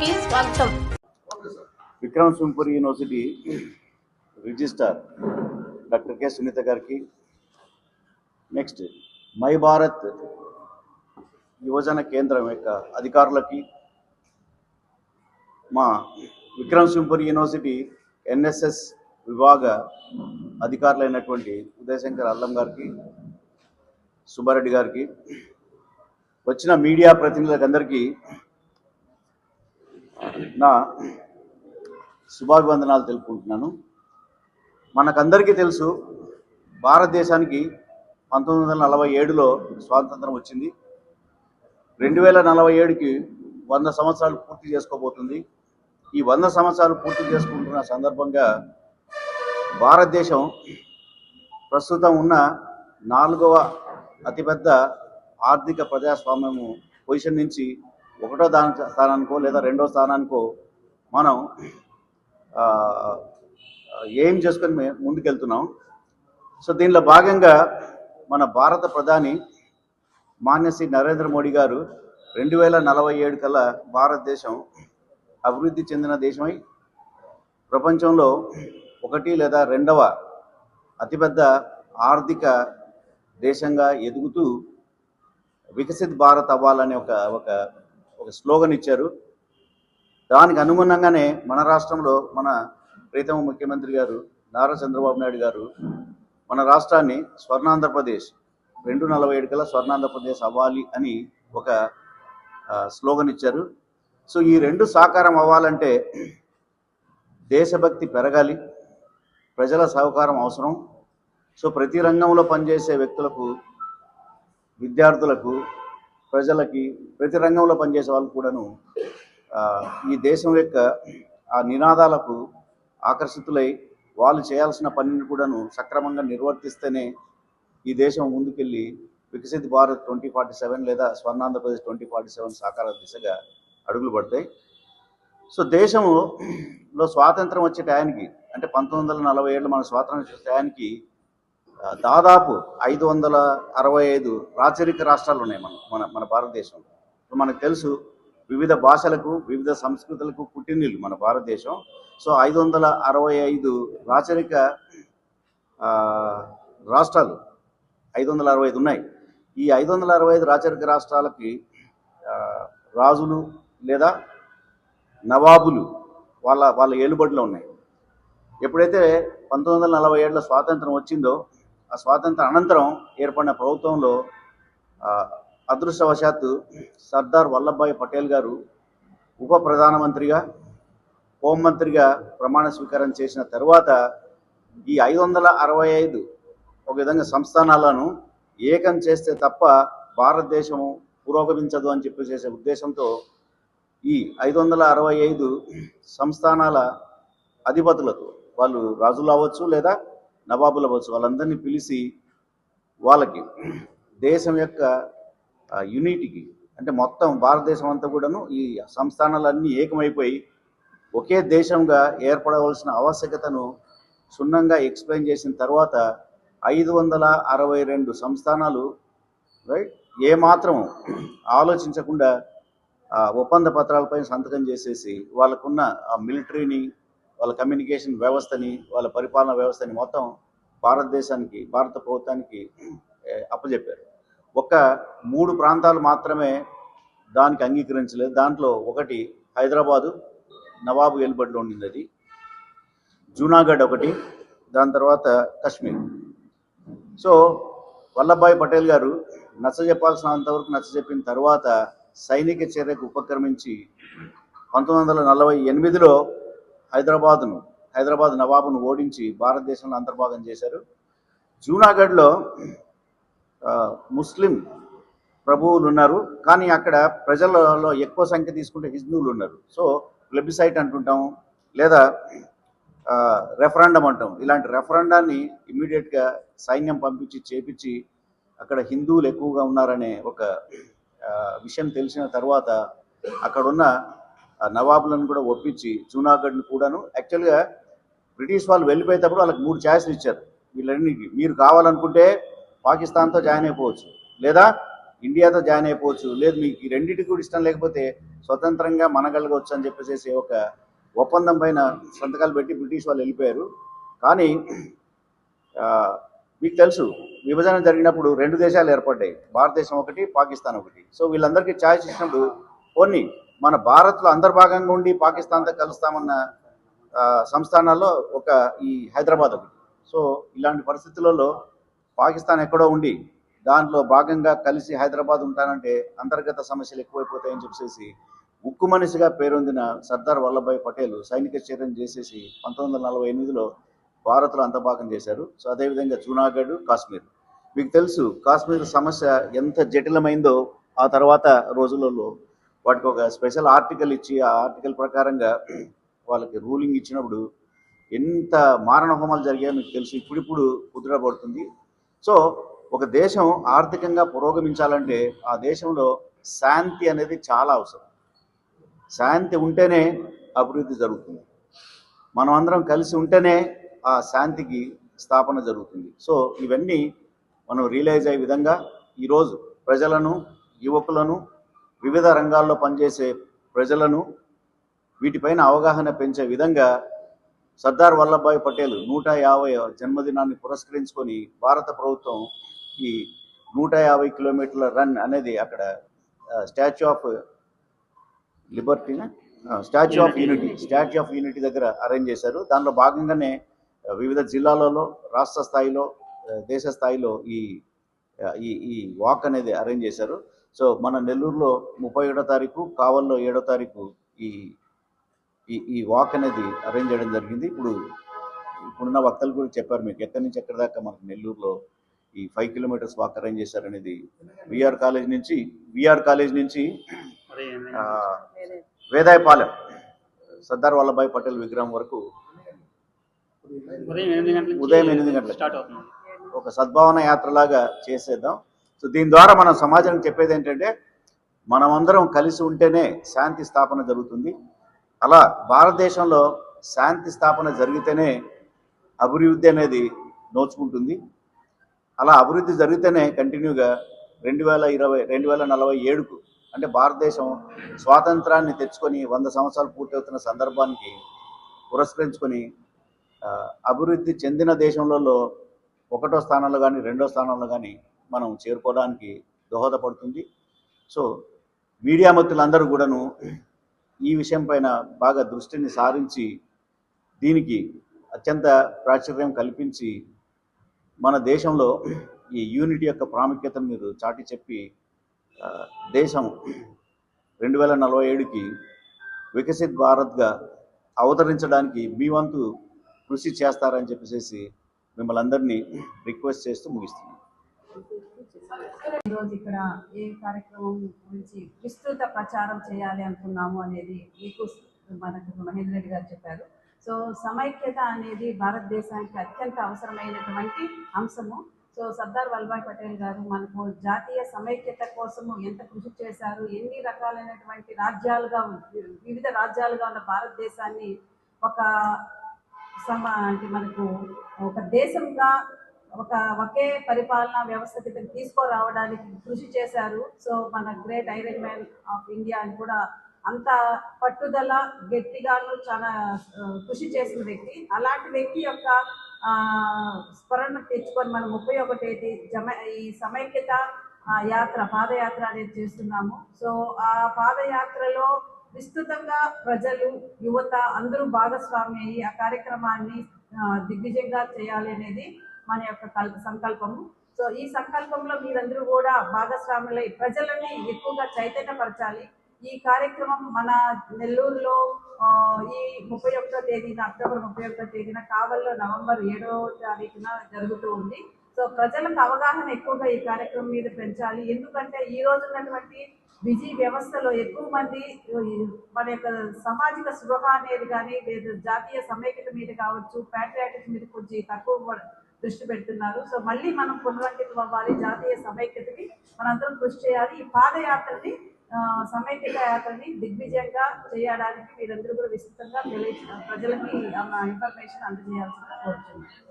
కి స్వాగతం. Vikram Simhapuri university registrar doctor K Sunitha గారికి, నెక్స్ట్ మై భారత్ యువజన కేంద్రం యొక్క అధికారులకి, మా విక్రమ్ సింహపురి యూనివర్సిటీ ఎన్ఎస్ఎస్ విభాగ అధికారులైనటువంటి ఉదయశంకర్ అల్లం గారికి, సుబ్బారెడ్డి గారికి, వచ్చిన మీడియా ప్రతినిధులకు అందరికీ నా శుభాభివందనాలు తెలుపుకుంటున్నాను. మనకందరికీ తెలుసు, భారతదేశానికి 1947లో స్వాతంత్రం వచ్చింది. 2047కి 100 సంవత్సరాలు పూర్తి చేసుకోబోతుంది. ఈ 100 సంవత్సరాలు పూర్తి చేసుకుంటున్న సందర్భంగా భారతదేశం ప్రస్తుతం ఉన్న 4వ అతిపెద్ద ఆర్థిక ప్రజాస్వామ్యము పొజిషన్ నుంచి 1వ స్థానానికో లేదా 2వ స్థానానికో మనం ఏం చేసుకొని ముందుకెళ్తున్నాం. సో దీనిలో భాగంగా మన భారత ప్రధాని మాన్య శ్రీ నరేంద్ర మోడీ గారు 2047 కల్లా భారతదేశం అభివృద్ధి చెందిన దేశమై ప్రపంచంలో 1 లేదా 2వ అతిపెద్ద ఆర్థిక దేశంగా ఎదుగుతూ వికసిత్ భారత్ అవ్వాలని ఒక స్లోగన్ ఇచ్చారు. దానికి అనుగుణంగానే మన రాష్ట్రంలో మన ప్రీతమ ముఖ్యమంత్రి గారు నారా చంద్రబాబు నాయుడు గారు మన రాష్ట్రాన్ని స్వర్ణాంధ్రప్రదేశ్ 2047 కల్లా స్వర్ణాంధ్రప్రదేశ్ అవ్వాలి అని ఒక స్లోగన్ ఇచ్చారు. సో ఈ రెండు సాకారం అవ్వాలంటే దేశభక్తి పెరగాలి, ప్రజల సహకారం అవసరం. సో ప్రతి రంగంలో పనిచేసే వ్యక్తులకు, విద్యార్థులకు, ప్రజలకి, ప్రతి రంగంలో పనిచేసే వాళ్ళు కూడాను ఈ దేశం యొక్క ఆ నినాదాలకు ఆకర్షితులై వాళ్ళు చేయాల్సిన పనిని కూడాను సక్రమంగా నిర్వర్తిస్తేనే ఈ దేశం ముందుకెళ్ళి వికసిత్ భారత్ 2047 లేదా స్వర్ణాంధ్రప్రదేశ్ 2047 సాకార దిశగా అడుగులు పడతాయి. సో దేశంలో స్వాతంత్రం వచ్చే టయానికి, అంటే 1947 మన స్వాతంత్రం వచ్చే టయానికి దాదాపు 565 రాచరిక రాష్ట్రాలు ఉన్నాయి మన భారతదేశంలో. మనకు తెలుసు, వివిధ భాషలకు, వివిధ సంస్కృతులకు పుట్టినిల్లు మన భారతదేశం. సో 565 రాచరిక రాష్ట్రాలు 565 ఉన్నాయి. ఈ 565 రాచరిక రాష్ట్రాలకి రాజులు లేదా నవాబులు వాళ్ళ ఏలుబడిలో ఉన్నాయి. ఎప్పుడైతే 1947లో స్వాతంత్రం వచ్చిందో, ఆ స్వాతంత్ర అనంతరం ఏర్పడిన ప్రభుత్వంలో అదృష్టవశాత్తు సర్దార్ వల్లభాయ్ పటేల్ గారు ఉప ప్రధానమంత్రిగా, హోంమంత్రిగా ప్రమాణ స్వీకారం చేసిన తర్వాత ఈ 565 ఒక విధంగా సంస్థానాలను ఏకం చేస్తే తప్ప భారతదేశం పురోగమించదు అని చెప్పి చేసే ఉద్దేశంతో ఈ 565 సంస్థానాల అధిపతులతో, వాళ్ళు రాజులు అవ్వచ్చు లేదా నవాబులు అవ్వచ్చు, వాళ్ళందరినీ పిలిచి వాళ్ళకి దేశం యొక్క యూనిటీకి, అంటే మొత్తం భారతదేశం అంతా కూడాను ఈ సంస్థానాలన్నీ ఏకమైపోయి ఒకే దేశంగా ఏర్పడవలసిన ఆవశ్యకతను క్షుణ్ణంగా ఎక్స్ప్లెయిన్ చేసిన తర్వాత 562 సంస్థానాలు రైట్ ఏమాత్రం ఆలోచించకుండా ఒప్పంద పత్రాలపై సంతకం చేసేసి వాళ్ళకున్న ఆ మిలిటరీని, వాళ్ళ కమ్యూనికేషన్ వ్యవస్థని, వాళ్ళ పరిపాలనా వ్యవస్థని మొత్తం భారతదేశానికి, భారత ప్రభుత్వానికి అప్పచెప్పారు. ఒక 3 ప్రాంతాలు మాత్రమే దానికి అంగీకరించలేదు. దాంట్లో ఒకటి హైదరాబాదు, నవాబు ఏలుబడిలో ఉండింది, అది జూనాగఢ్ ఒకటి, దాని తర్వాత కశ్మీర్. సో వల్లభాయ్ పటేల్ గారు నచ్చజెప్పాల్సినంతవరకు నచ్చజెప్పిన తర్వాత సైనిక చర్యకు ఉపక్రమించి 1948లో హైదరాబాద్ నవాబును ఓడించి భారతదేశంలో అంతర్భాగం చేశారు. జూనాగఢ్లో ముస్లిం ప్రభువులు ఉన్నారు, కానీ అక్కడ ప్రజలలో ఎక్కువ సంఖ్య తీసుకుంటే హిందువులు ఉన్నారు. సో ప్లెబిసైట్ అంటుంటాం లేదా రెఫరెండం అంటాం. ఇలాంటి రెఫరెండాన్ని ఇమ్మీడియట్గా సైన్యం పంపించి చేపించి అక్కడ హిందువులు ఎక్కువగా ఉన్నారనే ఒక విషయం తెలిసిన తర్వాత అక్కడున్న నవాబులను కూడా ఒప్పించి జూనాగఢ్ని కూడాను, యాక్చువల్గా బ్రిటిష్ వాళ్ళు వెళ్ళిపోయేటప్పుడు వాళ్ళకి 3 ఛాయిస్లు ఇచ్చారు. వీళ్ళని మీరు కావాలనుకుంటే పాకిస్తాన్తో జాయిన్ అయిపోవచ్చు, లేదా ఇండియాతో జాయిన్ అయిపోవచ్చు, లేదు మీకు ఈ రెండింటికి కూడా ఇష్టం లేకపోతే స్వతంత్రంగా మనగలగవచ్చు అని చెప్పేసి ఒక ఒప్పందం పైన సంతకాలు పెట్టి బ్రిటిష్ వాళ్ళు వెళ్ళిపోయారు. కానీ మీకు తెలుసు విభజన జరిగినప్పుడు రెండు దేశాలు ఏర్పడ్డాయి, భారతదేశం ఒకటి, పాకిస్తాన్ ఒకటి. సో వీళ్ళందరికీ ఛాయిస్ ఇచ్చినప్పుడు కొన్ని మన భారత్లో అంతర్భాగంగా ఉండి పాకిస్తాన్తో కలుస్తామన్న సంస్థానాల్లో ఒక ఈ హైదరాబాద్ ఒకటి. సో ఇలాంటి పరిస్థితులలో పాకిస్తాన్ ఎక్కడో ఉండి దాంట్లో భాగంగా కలిసి హైదరాబాద్ ఉంటానంటే అంతర్గత సమస్యలు ఎక్కువైపోతాయని చెప్పేసి ఉక్కు మనిషిగా పేరొందిన సర్దార్ వల్లభాయ్ పటేల్ సైనిక చర్యను చేసేసి 1948లో భారత్లో అంతర్భాగం చేశారు. సో అదేవిధంగా జూనాగఢ్, కాశ్మీర్, మీకు తెలుసు కాశ్మీర్ సమస్య ఎంత జటిలమైందో ఆ తర్వాత రోజులలో వాటికి ఒక స్పెషల్ ఆర్టికల్ ఇచ్చి ఆ ఆర్టికల్ ప్రకారంగా వాళ్ళకి రూలింగ్ ఇచ్చినప్పుడు ఎంత మారణ హోమాలు జరిగాయో మీకు తెలుసు, ఇప్పుడిప్పుడు కుదురబడుతుంది. సో ఒక దేశం ఆర్థికంగా పురోగమించాలంటే ఆ దేశంలో శాంతి అనేది చాలా అవసరం. శాంతి ఉంటేనే అభివృద్ధి జరుగుతుంది. మనం అందరం కలిసి ఉంటేనే ఆ శాంతికి స్థాపన జరుగుతుంది. సో ఇవన్నీ మనం రియలైజ్ అయ్యే విధంగా ఈరోజు ప్రజలను, యువకులను, వివిధ రంగాల్లో పనిచేసే ప్రజలను వీటిపైన అవగాహన పెంచే విధంగా సర్దార్ వల్లభాయ్ పటేల్ 150వ జన్మదినాన్ని పురస్కరించుకొని భారత ప్రభుత్వం ఈ 150 కిలోమీటర్ల రన్ అనేది అక్కడ స్టాచ్యూ ఆఫ్ లిబర్టీనా, స్టాచ్యూ ఆఫ్ యూనిటీ దగ్గర అరేంజ్ చేశారు. దానిలో భాగంగానే వివిధ జిల్లాలలో, రాష్ట్ర స్థాయిలో, దేశ స్థాయిలో ఈ ఈ వాక్ అనేది అరేంజ్ చేశారు. సో మన నెల్లూరులో 31వ తారీఖు, కావల్లో 7వ తారీఖు ఈ ఈ వాక్ అనేది అరేంజ్ చేయడం జరిగింది. ఇప్పుడున్న వక్తలు కూడా చెప్పారు మీకు ఎక్కడి నుంచి ఎక్కడి దాకా మనకు నెల్లూరులో ఈ 5 కిలోమీటర్స్ వాక్ అరేంజ్ చేశారనేది. విఆర్ కాలేజ్ నుంచి వేదాయపాలెం సర్దార్ వల్లభాయ్ పటేల్ విగ్రహం వరకు ఉదయం 8 గంటలకు స్టార్ట్ అవుతుంది. ఒక సద్భావన యాత్రలాగా చేసేద్దాం. సో దీని ద్వారా మనం సమాజానికి చెప్పేది ఏంటంటే మనమందరం కలిసి ఉంటేనే శాంతి స్థాపన జరుగుతుంది. అలా భారతదేశంలో శాంతి స్థాపన జరిగితేనే అభివృద్ధి అనేది నోచుకుంటుంది. అలా అభివృద్ధి జరిగితేనే కంటిన్యూగా 2047కు అంటే భారతదేశం స్వాతంత్రాన్ని తెచ్చుకొని 100 సంవత్సరాలు పూర్తవుతున్న సందర్భానికి పురస్కరించుకొని అభివృద్ధి చెందిన దేశంలో 1వ స్థానంలో కానీ 2వ స్థానంలో కానీ మనం చేరుకోవడానికి దోహదపడుతుంది. సో మీడియా మిత్రులందరూ కూడాను ఈ విషయం పైన బాగా దృష్టిని సారించి దీనికి అత్యంత ప్రాచుర్యం కల్పించి మన దేశంలో ఈ యూనిటీ యొక్క ప్రాముఖ్యతను మీరు చాటి చెప్పి దేశం 2047కి వికసిత్ భారత్గా అవతరించడానికి మీ వంతు కృషి చేస్తారని చెప్పేసి మిమ్మల్ని అందరినీ రిక్వెస్ట్ చేస్తూ ముగిస్తున్నాను. ఈరోజు ఇక్కడ ఏ కార్యక్రమం గురించి విస్తృత ప్రచారం చేయాలి అనుకున్నాము అనేది మీకు మనకు మహేంద్ర రెడ్డి గారు చెప్పారు. సో సమైక్యత అనేది భారతదేశానికి అత్యంత అవసరమైనటువంటి అంశము. సో సర్దార్ వల్లభాయ్ పటేల్ గారు మనకు జాతీయ సమైక్యత కోసము ఎంత కృషి చేశారు, ఎన్ని రకాలైనటువంటి వివిధ రాజ్యాలుగా ఉన్న భారతదేశాన్ని అంటే మనకు ఒక దేశంగా ఒకే పరిపాలనా వ్యవస్థ కింద తీసుకురావడానికి కృషి చేశారు. సో మన great iron man of India అని కూడా అంత పట్టుదల గట్టిగాను చాలా కృషి చేసిన వ్యక్తి. అలాంటి వ్యక్తి యొక్క స్మరణ తెచ్చుకొని మనం 31వ తేదీ ఈ సమైక్యత పాదయాత్ర అనేది చేస్తున్నాము. సో ఆ పాదయాత్రలో విస్తృతంగా ప్రజలు, యువత అందరూ భాగస్వామి అయ్యి ఆ కార్యక్రమాన్ని దిగ్విజయంగా చేయాలి అనేది మన యొక్క సంకల్పము. సో ఈ సంకల్పంలో మీరందరూ కూడా భాగస్వాములై ప్రజలని ఎక్కువగా చైతన్యపరచాలి. ఈ కార్యక్రమం మన నెల్లూరులో ఈ 31వ తేదీన, అక్టోబర్ 31వ తేదీన, కావల్లో నవంబర్ 7వ తారీఖున జరుగుతూ ఉంది. సో ప్రజలకు అవగాహన ఎక్కువగా ఈ కార్యక్రమం మీద పెంచాలి. ఎందుకంటే ఈ రోజు ఉన్నటువంటి బిజీ వ్యవస్థలో ఎక్కువ మంది మన యొక్క సామాజిక స్పృహ అనేది కానీ, లేదా జాతీయ సమైక్యత మీద కావచ్చు, ప్యాట్రియాటిక్స్ మీద కొంచెం తక్కువ దృష్టి పెడుతున్నారు. సో మళ్ళీ మనం పునరంకితం అవ్వాలి, జాతీయ సమైక్యతకి మనందరం కృషి చేయాలి. ఈ పాదయాత్రని, సమైక్యత యాత్రని దిగ్విజయంగా చేయడానికి మీరందరూ కూడా విస్తృతంగా ప్రజలకి ఇన్ఫర్మేషన్ అందజేయాల్సిందిగా కోరుతున్నాను.